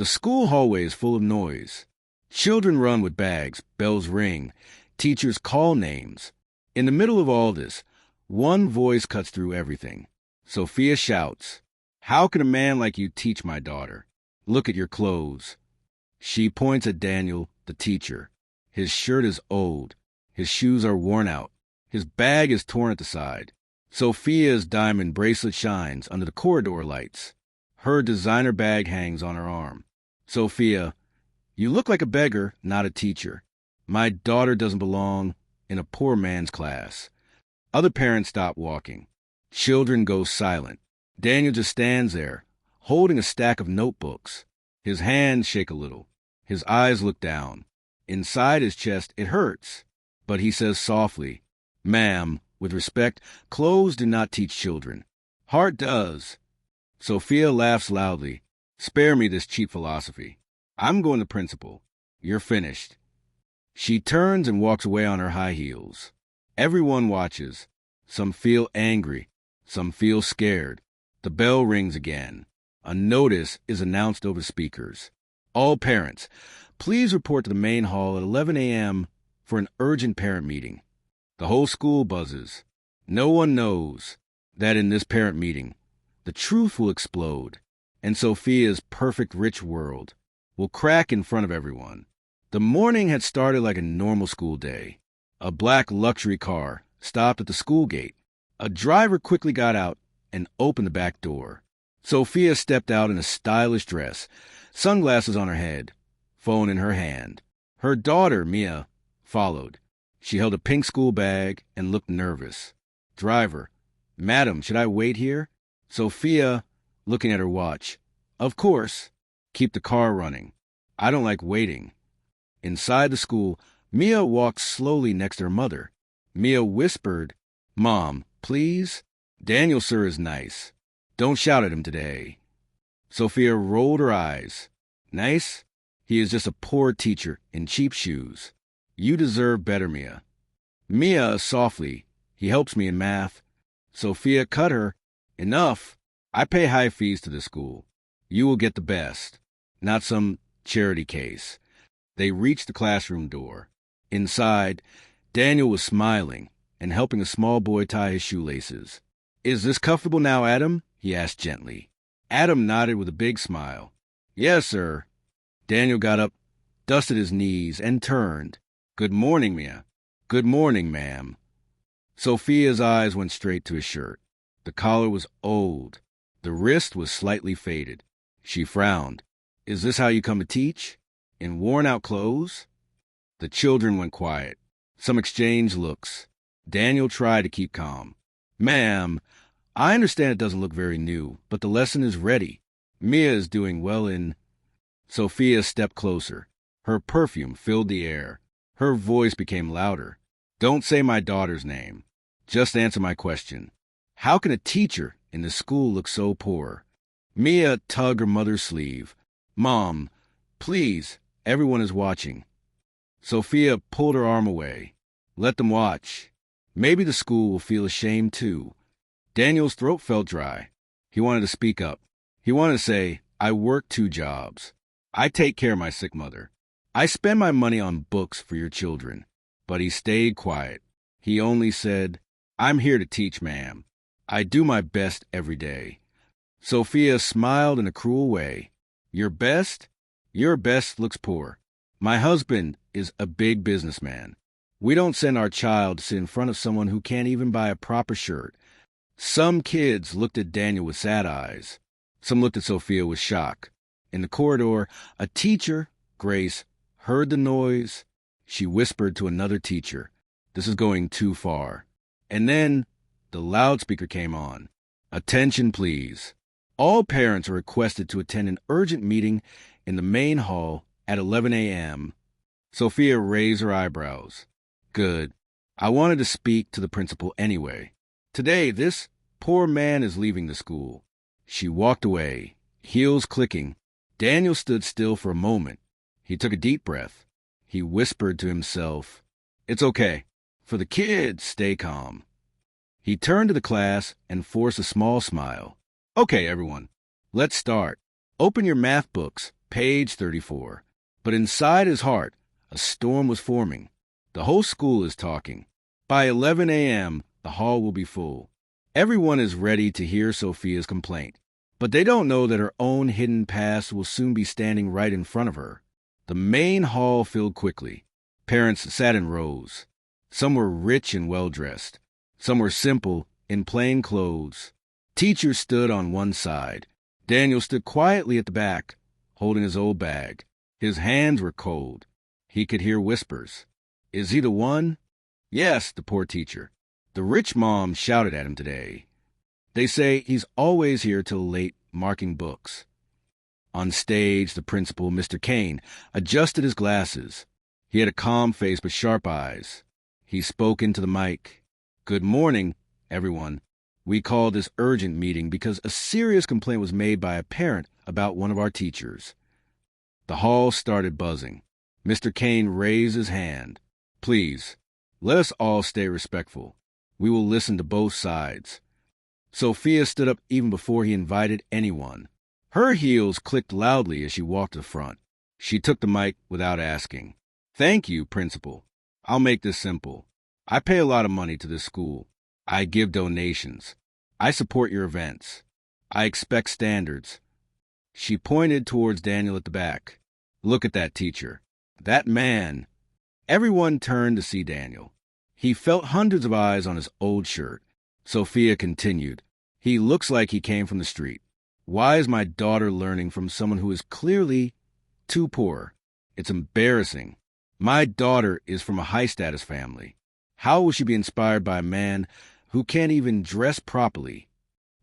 The school hallway is full of noise. Children run with bags, bells ring, teachers call names. In the middle of all this, one voice cuts through everything. Sophia shouts, "How can a man like you teach my daughter? Look at your clothes." She points at Daniel, the teacher. His shirt is old. His shoes are worn out. His bag is torn at the side. Sophia's diamond bracelet shines under the corridor lights. Her designer bag hangs on her arm. "Sophia, you look like a beggar, not a teacher. My daughter doesn't belong in a poor man's class." Other parents stop walking. Children go silent. Daniel just stands there, holding a stack of notebooks. His hands shake a little. His eyes look down. Inside his chest, it hurts. But he says softly, "Ma'am, with respect, clothes do not teach children. Heart does." Sophia laughs loudly. "Spare me this cheap philosophy. I'm going to principal. You're finished." She turns and walks away on her high heels. Everyone watches. Some feel angry. Some feel scared. The bell rings again. A notice is announced over speakers. "All parents, please report to the main hall at 11 a.m. for an urgent parent meeting." The whole school buzzes. No one knows that in this parent meeting, the truth will explode, and Sophia's perfect rich world will crack in front of everyone. The morning had started like a normal school day. A black luxury car stopped at the school gate. A driver quickly got out and opened the back door. Sophia stepped out in a stylish dress, sunglasses on her head, phone in her hand. Her daughter, Mia, followed. She held a pink school bag and looked nervous. Driver, "Madam, should I wait here?" Sophia, looking at her watch, "Of course. Keep the car running. I don't like waiting." Inside the school, Mia walked slowly next to her mother. Mia whispered, "Mom, please? Daniel, sir, is nice. Don't shout at him today." Sophia rolled her eyes. "Nice? He is just a poor teacher in cheap shoes. You deserve better, Mia." Mia, softly, "He helps me in math." Sophia cut her. "Enough. I pay high fees to this school. You will get the best, not some charity case." They reached the classroom door. Inside, Daniel was smiling and helping a small boy tie his shoelaces. "Is this comfortable now, Adam?" he asked gently. Adam nodded with a big smile. "Yes, sir." Daniel got up, dusted his knees, and turned. "Good morning, Mia." "Good morning, ma'am." Sophia's eyes went straight to his shirt. The collar was old. The wrist was slightly faded. She frowned. "Is this how you come to teach? In worn-out clothes?" The children went quiet. Some exchanged looks. Daniel tried to keep calm. "Ma'am, I understand it doesn't look very new, but the lesson is ready. Mia is doing well in—" Sophia stepped closer. Her perfume filled the air. Her voice became louder. "Don't say my daughter's name. Just answer my question. How can a teacher in this school look so poor?" Mia tugged her mother's sleeve. "Mom, please, everyone is watching." Sophia pulled her arm away. "Let them watch. Maybe the school will feel ashamed too." Daniel's throat felt dry. He wanted to speak up. He wanted to say, "I work 2 jobs. I take care of my sick mother. I spend my money on books for your children." But he stayed quiet. He only said, "I'm here to teach, ma'am. I do my best every day." Sophia smiled in a cruel way. "Your best? Your best looks poor. My husband is a big businessman. We don't send our child to sit in front of someone who can't even buy a proper shirt." Some kids looked at Daniel with sad eyes. Some looked at Sophia with shock. In the corridor, a teacher, Grace, heard the noise. She whispered to another teacher, "This is going too far." And then the loudspeaker came on. "Attention, please. All parents are requested to attend an urgent meeting in the main hall at 11 a.m. Sophia raised her eyebrows. "Good. I wanted to speak to the principal anyway. Today, this poor man is leaving the school." She walked away, heels clicking. Daniel stood still for a moment. He took a deep breath. He whispered to himself, "It's okay. For the kids, stay calm." He turned to the class and forced a small smile. "Okay, everyone, let's start. Open your math books Page 34. But inside his heart, a storm was forming. The whole school is talking. By 11 a.m., the hall will be full. Everyone is ready to hear Sophia's complaint. But they don't know that her own hidden past will soon be standing right in front of her. The main hall filled quickly. Parents sat in rows. Some were rich and well-dressed. Some were simple, in plain clothes. Teachers stood on one side. Daniel stood quietly at the back, holding his old bag. His hands were cold. He could hear whispers. Is he the one? Yes, the poor teacher. The rich mom shouted at him today. They say he's always here till late, marking books. On stage, the principal, Mr. Kane, adjusted his glasses. He had a calm face but sharp eyes. He spoke into the mic. Good morning, everyone. We called this urgent meeting because a serious complaint was made by a parent about one of our teachers. The hall started buzzing. Mr. Kane raised his hand. Please, let us all stay respectful. We will listen to both sides. Sophia stood up even before he invited anyone. Her heels clicked loudly as she walked to the front. She took the mic without asking. Thank you, Principal. I'll make this simple. I pay a lot of money to this school. I give donations. I support your events. I expect standards. She pointed towards Daniel at the back. Look at that teacher. That man. Everyone turned to see Daniel. He felt hundreds of eyes on his old shirt. Sophia continued. He looks like he came from the street. Why is my daughter learning from someone who is clearly too poor? It's embarrassing. My daughter is from a high-status family. How will she be inspired by a man who can't even dress properly?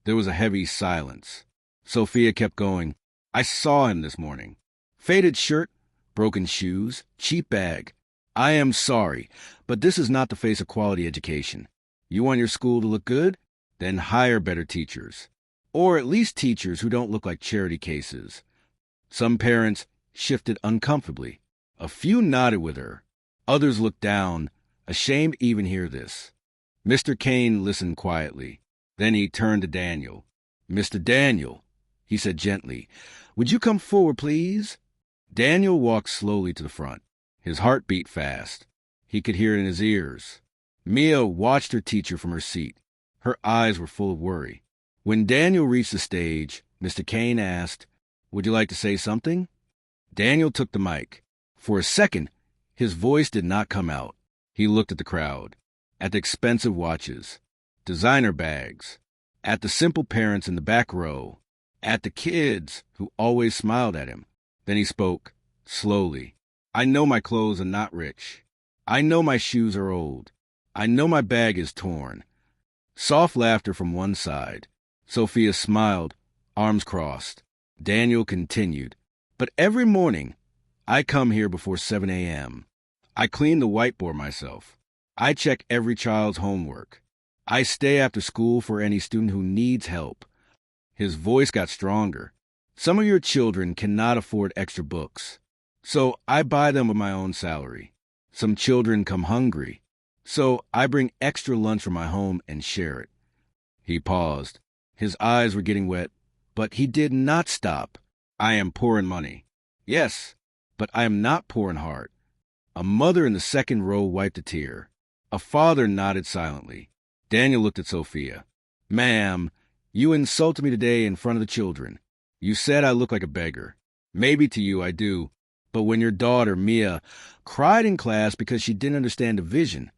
There was a heavy silence. Sophia kept going. I saw him this morning. Faded shirt, broken shoes, cheap bag. I am sorry, but this is not the face of quality education. You want your school to look good? Then hire better teachers. Or at least teachers who don't look like charity cases. Some parents shifted uncomfortably. A few nodded with her. Others looked down, ashamed to even hear this. Mr. Kane listened quietly. Then he turned to Daniel. Mr. Daniel, he said gently, would you come forward, please? Daniel walked slowly to the front. His heart beat fast. He could hear it in his ears. Mia watched her teacher from her seat. Her eyes were full of worry. When Daniel reached the stage, Mr. Kane asked, would you like to say something? Daniel took the mic. For a second, his voice did not come out. He looked at the crowd, at the expensive watches, designer bags, at the simple parents in the back row, at the kids who always smiled at him. Then he spoke, slowly. I know my clothes are not rich. I know my shoes are old. I know my bag is torn. Soft laughter from one side. Sophia smiled, arms crossed. Daniel continued. But every morning, I come here before 7 a.m. I clean the whiteboard myself. I check every child's homework. I stay after school for any student who needs help. His voice got stronger. Some of your children cannot afford extra books. So I buy them with my own salary. Some children come hungry. So I bring extra lunch from my home and share it. He paused. His eyes were getting wet, but he did not stop. I am poor in money. Yes, but I am not poor in heart. A mother in the second row wiped a tear. A father nodded silently. Daniel looked at Sophia. Ma'am, you insulted me today in front of the children. You said I look like a beggar. Maybe to you I do. But when your daughter, Mia, cried in class because she didn't understand division,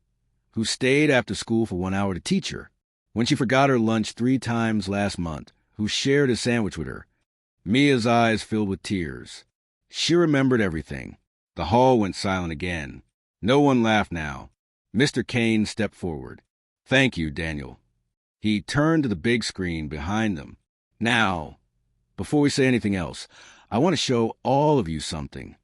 who stayed after school for 1 hour to teach her, when she forgot her lunch 3 times last month, who shared a sandwich with her, Mia's eyes filled with tears. She remembered everything. The hall went silent again. No one laughed now. Mr. Kane stepped forward. Thank you, Daniel. He turned to the big screen behind them. Now, before we say anything else, I want to show all of you something.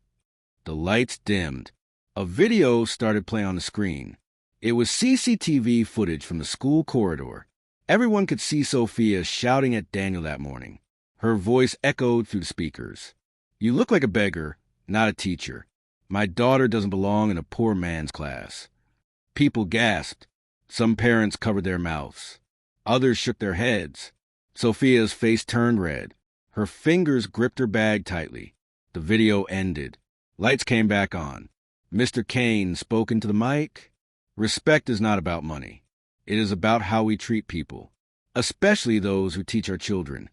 The lights dimmed. A video started playing on the screen. It was CCTV footage from the school corridor. Everyone could see Sophia shouting at Daniel that morning. Her voice echoed through the speakers. You look like a beggar, not a teacher. My daughter doesn't belong in a poor man's class. People gasped. Some parents covered their mouths. Others shook their heads. Sophia's face turned red. Her fingers gripped her bag tightly. The video ended. Lights came back on. Mr. Kane spoke into the mic. Respect is not about money. It is about how we treat people, especially those who teach our children.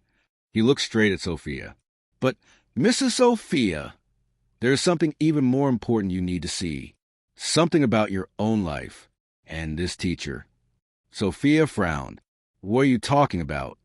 He looked straight at Sophia. But, Mrs. Sophia, there is something even more important you need to see. Something about your own life and this teacher. Sophia frowned. What are you talking about?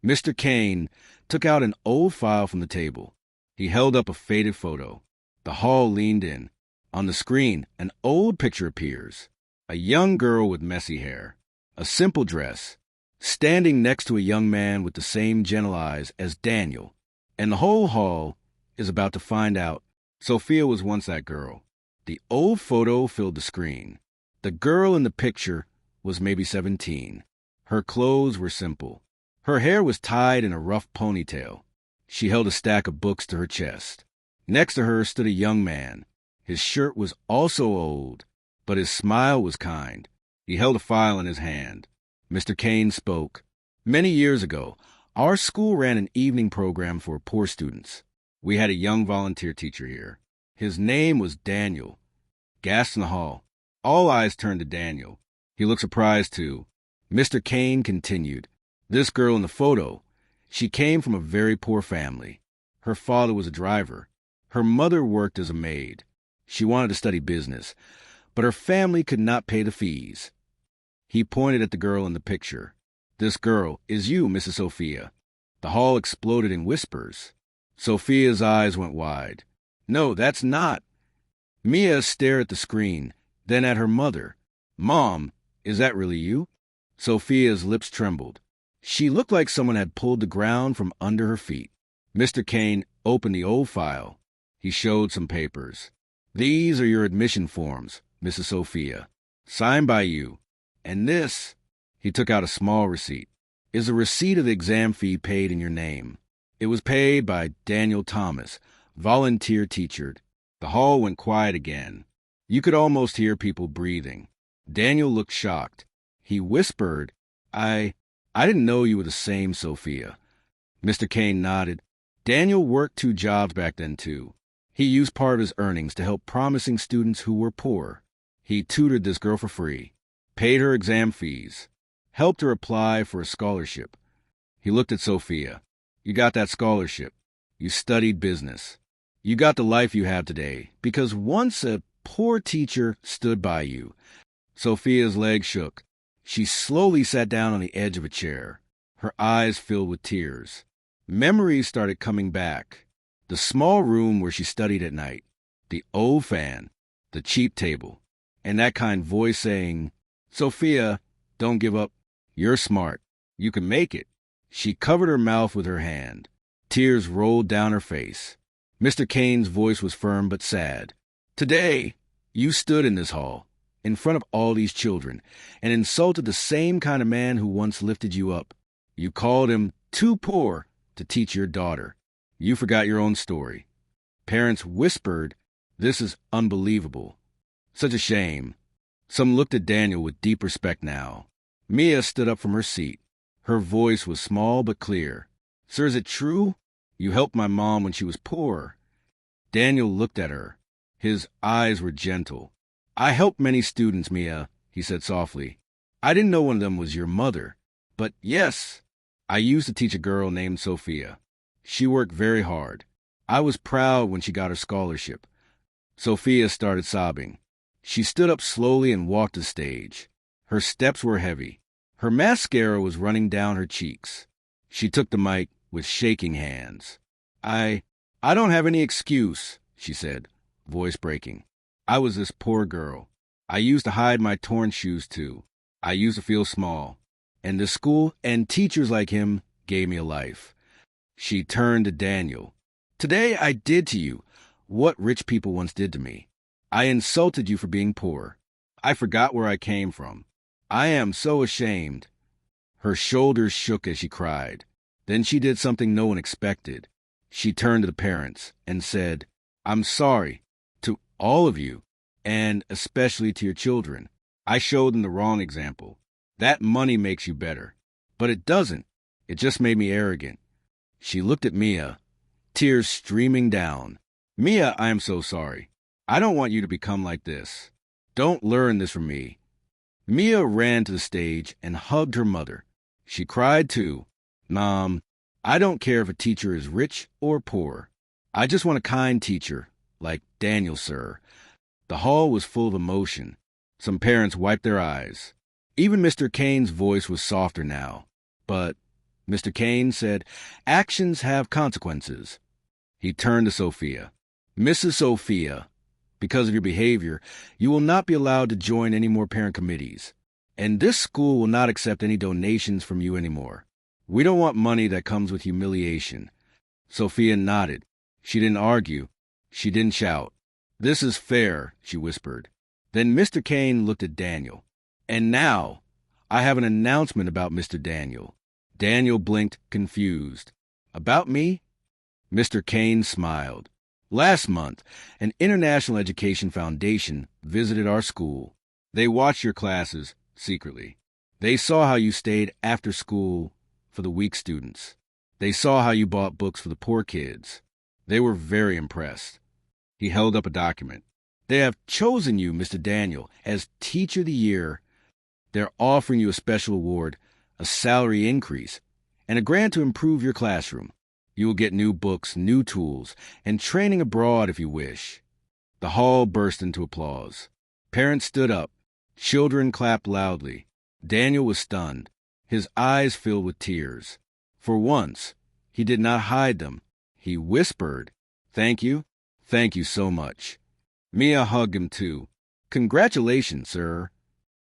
Mr. Kane took out an old file from the table. He held up a faded photo. The hall leaned in. On the screen, an old picture appears. A young girl with messy hair, a simple dress, standing next to a young man with the same gentle eyes as Daniel. And the whole hall is about to find out Sophia was once that girl. The old photo filled the screen. The girl in the picture was maybe 17. Her clothes were simple. Her hair was tied in a rough ponytail. She held a stack of books to her chest. Next to her stood a young man. His shirt was also old, but his smile was kind. He held a file in his hand. Mr. Kane spoke. Many years ago, our school ran an evening program for poor students. We had a young volunteer teacher here. His name was Daniel. Gasps in the hall. All eyes turned to Daniel. He looked surprised, too. Mr. Kane continued. This girl in the photo, she came from a very poor family. Her father was a driver. Her mother worked as a maid. She wanted to study business, but her family could not pay the fees. He pointed at the girl in the picture. This girl is you, Mrs. Sophia. The hall exploded in whispers. Sophia's eyes went wide. No, that's not. Mia stared at the screen, then at her mother. Mom, is that really you? Sophia's lips trembled. She looked like someone had pulled the ground from under her feet. Mr. Kane opened the old file. He showed some papers. These are your admission forms, Mrs. Sophia, signed by you. And this, he took out a small receipt, is a receipt of the exam fee paid in your name. It was paid by Daniel Thomas, volunteer teacher. The hall went quiet again. You could almost hear people breathing. Daniel looked shocked. He whispered, I didn't know you were the same Sophia. Mr. Kane nodded. Daniel worked 2 jobs back then, too. He used part of his earnings to help promising students who were poor. He tutored this girl for free, paid her exam fees, helped her apply for a scholarship. He looked at Sophia. You got that scholarship. You studied business. You got the life you have today because once a poor teacher stood by you. Sophia's legs shook. She slowly sat down on the edge of a chair. Her eyes filled with tears. Memories started coming back. The small room where she studied at night, the old fan, the cheap table, and that kind voice saying, Sophia, don't give up. You're smart. You can make it. She covered her mouth with her hand. Tears rolled down her face. Mr. Kane's voice was firm but sad. Today, you stood in this hall, in front of all these children, and insulted the same kind of man who once lifted you up. You called him too poor to teach your daughter. You forgot your own story. Parents whispered, this is unbelievable. Such a shame. Some looked at Daniel with deep respect now. Mia stood up from her seat. Her voice was small but clear. Sir, is it true? You helped my mom when she was poor. Daniel looked at her. His eyes were gentle. I helped many students, Mia, he said softly. I didn't know one of them was your mother. But yes, I used to teach a girl named Sophia. She worked very hard. I was proud when she got her scholarship. Sophia started sobbing. She stood up slowly and walked the stage. Her steps were heavy. Her mascara was running down her cheeks. She took the mic with shaking hands. I don't have any excuse, she said, voice breaking. I was this poor girl. I used to hide my torn shoes, too. I used to feel small. And the school and teachers like him gave me a life. She turned to Daniel. Today I did to you what rich people once did to me. I insulted you for being poor. I forgot where I came from. I am so ashamed. Her shoulders shook as she cried. Then she did something no one expected. She turned to the parents and said, I'm sorry to all of you, and especially to your children. I showed them the wrong example. That money makes you better. But it doesn't. It just made me arrogant. She looked at Mia. tears streaming down. Mia, I am so sorry. I don't want you to become like this. Don't learn this from me. Mia ran to the stage and hugged her mother. She cried too. Mom, I don't care if a teacher is rich or poor. I just want a kind teacher, like Daniel, sir. The hall was full of emotion. Some parents wiped their eyes. Even Mr. Kane's voice was softer now. But Mr. Kane said, actions have consequences. He turned to Sophia. Mrs. Sophia, because of your behavior, you will not be allowed to join any more parent committees. And this school will not accept any donations from you anymore. We don't want money that comes with humiliation. Sophia nodded. She didn't argue. She didn't shout. This is fair, she whispered. Then Mr. Kane looked at Daniel. And now, I have an announcement about Mr. Daniel. Daniel blinked, confused. About me? Mr. Kane smiled. Last month, an International Education Foundation visited our school. They watched your classes secretly. They saw how you stayed after school for the weak students. They saw how you bought books for the poor kids. They were very impressed. He held up a document. They have chosen you, Mr. Daniel, as Teacher of the Year. They're offering you a special award, a salary increase, and a grant to improve your classroom. You will get new books, new tools, and training abroad if you wish. The hall burst into applause. Parents stood up. Children clapped loudly. Daniel was stunned. His eyes filled with tears. For once, he did not hide them. He whispered, Thank you so much. Mia hugged him too. Congratulations, sir.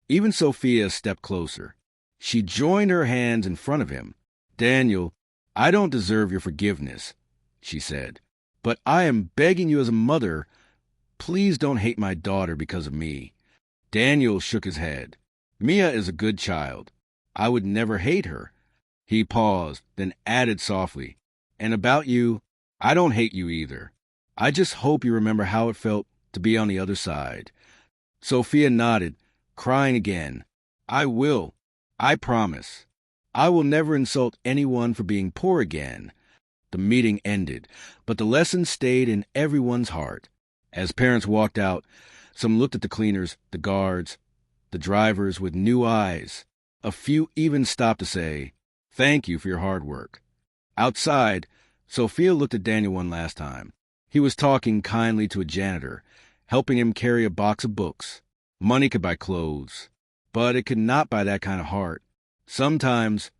Even Sophia stepped closer. She joined her hands in front of him. Daniel, I don't deserve your forgiveness, she said, but I am begging you as a mother, please don't hate my daughter because of me. Daniel shook his head. Mia is a good child. I would never hate her. He paused, then added softly, and about you, I don't hate you either. I just hope you remember how it felt to be on the other side. Sophia nodded, crying again. I will. I promise. I will never insult anyone for being poor again. The meeting ended, but the lesson stayed in everyone's heart. As parents walked out, some looked at the cleaners, the guards, the drivers with new eyes. A few even stopped to say, Thank you for your hard work. Outside, Sophia looked at Daniel one last time. He was talking kindly to a janitor, helping him carry a box of books. Money could buy clothes, but it could not buy that kind of heart. Sometimes,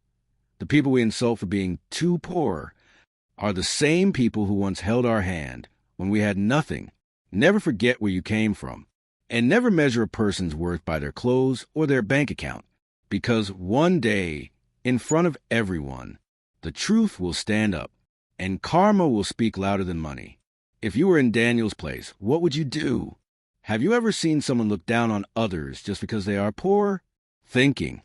the people we insult for being too poor are the same people who once held our hand when we had nothing. Never forget where you came from, and never measure a person's worth by their clothes or their bank account, because one day, in front of everyone, the truth will stand up, and karma will speak louder than money. If you were in Daniel's place, what would you do? Have you ever seen someone look down on others just because they are poor? Thinking.